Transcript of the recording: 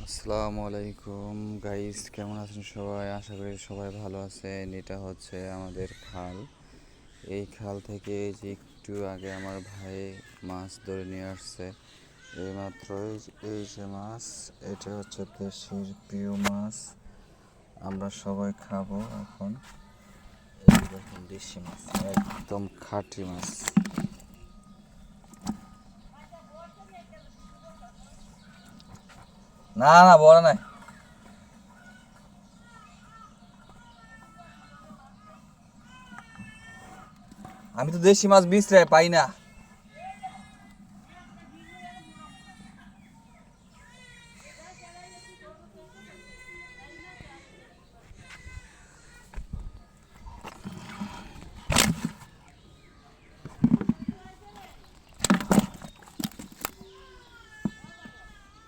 আসসালামু আলাইকুম গাইস, কেমন আছেন সবাই? আশা করি সবাই ভালো আছেন। এটা হচ্ছে আমাদের খাল। এই খাল থেকে এই যে একটু আগে আমার ভাই মাছ ধরে নিয়ে আসছে। এইমাত্র এই যে মাছ, এটা হচ্ছে দেশের প্রিয় মাছ, আমরা সবাই খাবো এখন। এই দেখুন দেশি মাছ, একদম খাঁটি মাছ। না না বড় নাই। আমি তো দেশি মাছ বিচড়াই পাই না।